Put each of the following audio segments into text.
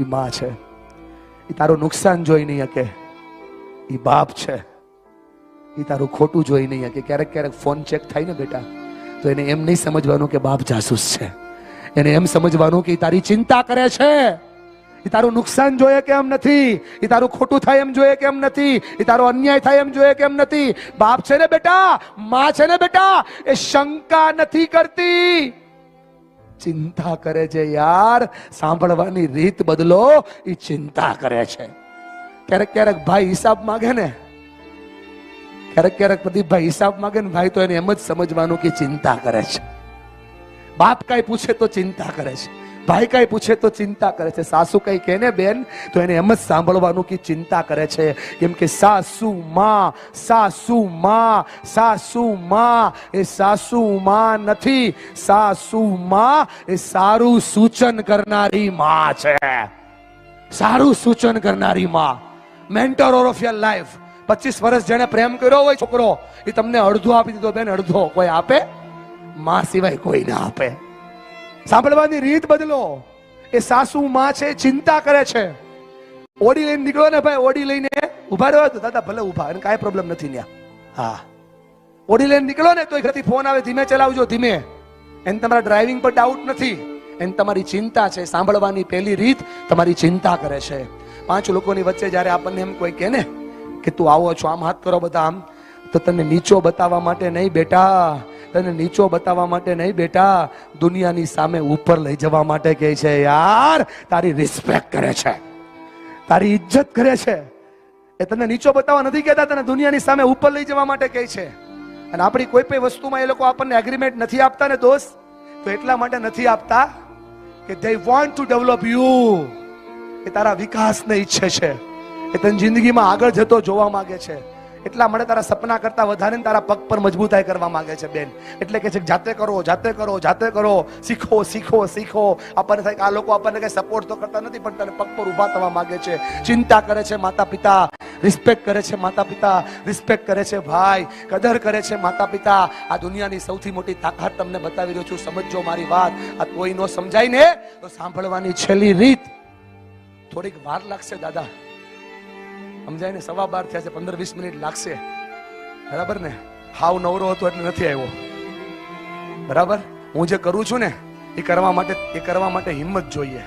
એ માં છે. એ તારું નુકસાન જોઈ નહીં શકે. એ બાપ છે. એ તારું ખોટું જોઈ નહીં શકે. ક્યારેક ક્યારેક ફોન ચેક થાય ને બેટા, તો એને એમ નહીં સમજવાનું કે બાપ જાસૂસ છે. એને એમ સમજવાનું કે તારી ચિંતા કરે છે. એ તારું નુકસાન જોઈએ કે એમ નથી. એ તારું ખોટું થાય એમ જોઈએ કે એમ નથી. એ તારો અન્યાય થાય એમ જોઈએ કે એમ નથી. બાપ છે ને બેટા, માં છે ને બેટા, એ શંકા નથી કરતી, ચિંતા કરે છે. યાર, સાંભળવાની રીત બદલો. એ ચિંતા કરે છે. ક્યારેક ક્યારેક ભાઈ હિસાબ માંગે ને, ક્યારેક ક્યારેક પ્રદીપભાઈ હિસાબ માંગે ને ભાઈ, તો એને એમ જ સમજવાનું કે ચિંતા કરે છે. બાપ કઈ પૂછે તો ચિંતા કરે છે. ભાઈ કઈ પૂછે તો ચિંતા કરે છે. સાસુ કઈ કહે ને બેન, તો એને એમ જ સાંભળવાનું કે ચિંતા કરે છે. કેમ કે સાસુ માં, સાસુ માં, સાસુ માં એ સાસુ માં નથી. સાસુ માં એ સારું સૂચન કરનારી માં છે. સારું સૂચન કરનારી માં, મેન્ટર ઓફ યોર લાઈફ. 25 વર્ષ જેને પ્રેમ કર્યો હોય છોકરો, એ તમને અડધો આપી દીધો બેન, અડધો કોઈ આપે? માં સિવાય કોઈ ના આપે. સાંભળવાની રીત બદલો. એ સાસુ માં છે, ચિંતા કરે છે. ઓડી લઈને નીકળો ને ભાઈ, ઓડી લઈને ઉભા રહ્યો તો દાદા ભલે ઉભા, એને કાંઈ પ્રોબ્લેમ નથી ત્યાં. હા, ઓડી લઈને નીકળો ને તો ઘરેથી ફોન આવે, ધીમે ચલાવજો, ધીમે. એને તમારા ડ્રાઇવિંગ પર ડાઉટ નથી, એને તમારી ચિંતા છે. સાંભળવાની પહેલી રીત, તમારી ચિંતા કરે છે. 5 લોકોની વચ્ચે જ્યારે આપણને એમ કોઈ કહે ને કે તું આવો છો, આમ હાથ કરો બધા આમ, તો તને નીચો બતાવવા માટે નહીં બેટા, તને નીચો બતાવવા માટે નહીં બેટા, દુનિયાની સામે ઉપર લઈ જવા માટે કહે છે. યાર, તારી રિસ્પેક્ટ કરે છે, તારી ઇજ્જત કરે છે. એ તને નીચો બતાવવા નથી કહેતા, તને દુનિયાની સામે ઉપર લઈ જવા માટે કહે છે. અને આપણી કોઈ પણ વસ્તુમાં એ લોકો આપણને એગ્રીમેન્ટ નથી આપતા ને દોસ્ત, તો એટલા માટે નથી આપતા કે they want to develop you. એ તારા વિકાસને ઈચ્છે છે. એ તને જિંદગીમાં આગળ જતો જોવા માંગે છે. એટલા માટે તારા સપના કરતા વધારે તારા પગ પર મજબૂતાઈ કરવા માંગે છે બેન. એટલે કે છે જાતે કરો, જાતે કરો, જાતે કરો, શીખો, શીખો, શીખો. આપણને થાય કે આ લોકો આપણને કઈ સપોર્ટ તો કરતા નથી, પણ તને પગ પર ઉભા થવા માંગે છે. ચિંતા કરે છે માતા પિતા, રિસ્પેક્ટ કરે છે માતા પિતા, રિસ્પેક્ટ કરે છે ભાઈ, કદર કરે છે માતા પિતા. આ દુનિયાની સૌથી મોટી તાકાત તમને બતાવી રહ્યો છું. સમજો મારી વાત. આ કોઈ નો સમજાય ને તો સાંભળવાની છેલ્લી રીત. થોડીક વાર લાગશે દાદા, સમજાય ને, 12:15 થયા છે, 15-20 મિનિટ લાગશે, બરાબર ને? હાવ નવરો હતો એટલે નથી આવ્યો, બરાબર? હું જે કરું છું ને એ કરવા માટે હિંમત જોઈએ,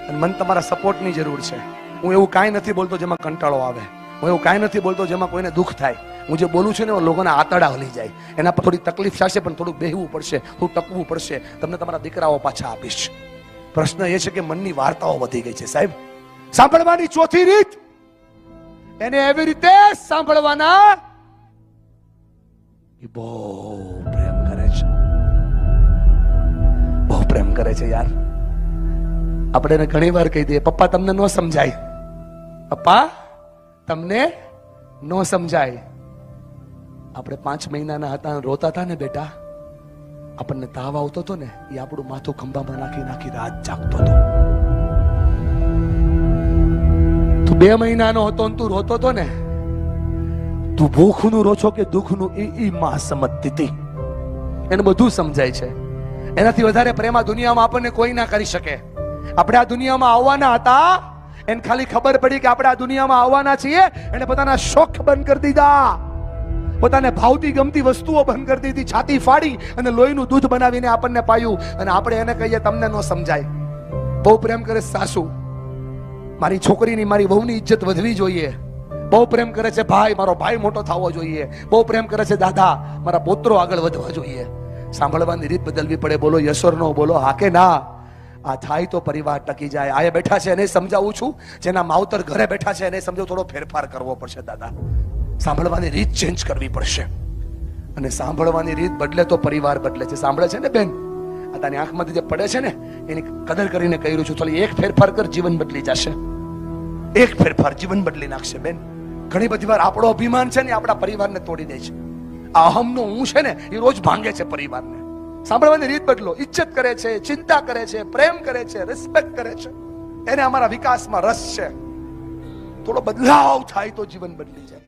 અને મને તમારા સપોર્ટની જરૂર છે. હું એવું કાંઈ નથી બોલતો જેમાં કંટાળો આવે. હું એવું કાંઈ નથી બોલતો જેમાં કોઈને દુઃખ થાય. હું જે બોલું છું ને લોકોના આતડા હલી જાય. એના પર થોડી તકલીફ થશે, પણ થોડુંક બેહવું પડશે, થોડું ટકવું પડશે. તમને તમારા દીકરાઓ પાછા આપીશ. પ્રશ્ન એ છે કે મનની વાર્તાઓ વધી ગઈ છે સાહેબ. સાંભળવાની ચોથી રીત, એને એવી રીતે સાંભળવાના એ બહુ પ્રેમ કરે છે, બહુ પ્રેમ કરે છે યાર. આપણે એને ઘણી વાર કહી દઈએ, પપ્પા તમને ન સમજાય, પપ્પા તમને ન સમજાય. આપણે 5 મહિનાના હતા, રોતા હતા ને બેટા, આપણને તાવ આવતો હતો ને, એ આપણું માથું ખંભામાં નાખી નાખી રાત જાગતો હતો. તું 2 મહિનાનો હતો ને તું રોતો હતો ને, તું ભૂખનું રો છો કે દુઃખનું, એ માં સમજતી હતી. એને બધું સમજાય છે. એનાથી વધારે પ્રેમ આ દુનિયામાં આપણને કોઈ ના કરી શકે. આપણે આ દુનિયામાં આવવાના હતા, એને ખાલી ખબર પડી કે આપણે આ દુનિયામાં આવવાના છીએ. એને પોતાના શોખ બંધ કરી દીધા, પોતાને ભાવતી ગમતી વસ્તુઓ બંધ કરી દીધી, છાતી ફાડી અને લોહીનું દૂધ બનાવીને આપણને પાયું. અને આપણે એને કહીએ તમને ન સમજાય. બહુ પ્રેમ કરે સાસુ. મારી છોકરીની, મારી વહુની ઇજ્જત વધવી જોઈએ. બહુ પ્રેમ કરે છે ભાઈ, મારો ભાઈ મોટો થવો જોઈએ. બહુ પ્રેમ કરે છે દાદા, મારા પોત્રો આગળ વધવા જોઈએ. સાંભળવાની રીત બદલવી પડે. બોલો યસ ઓર નો, બોલો હા કે ના. આ થાય તો પરિવાર ટકી જાય. આ બેઠા છે એને સમજાવું છું, જેના માવતર ઘરે બેઠા છે એને સમજો, થોડો ફેરફાર કરવો પડશે દાદા. સાંભળવાની રીત ચેન્જ કરવી પડશે. અને સાંભળવાની રીત બદલે તો પરિવાર બદલે છે. સાંભળે છે ને બેન, આ તારી આંખમાંથી જે પડે છે ને એની કદર કરીને કહી છું. થોડી એક ફેરફાર કર, જીવન બદલી જશે. એક ફેરફાર જીવન બદલી નાખશે બેન. ઘણી બધી વાર આપણો અભિમાન છે ને આપણા પરિવારને તોડી દે છે. આ અહમનો હું છે ને એ રોજ ભાંગે છે પરિવારને. સાંભળવાની રીત બદલો. ઇજ્જત કરે છે, ચિંતા કરે છે, પ્રેમ કરે છે, રિસ્પેક્ટ કરે છે. એને અમારા વિકાસમાં રસ છે. થોડો બદલાવ થાય તો જીવન બદલી જાય.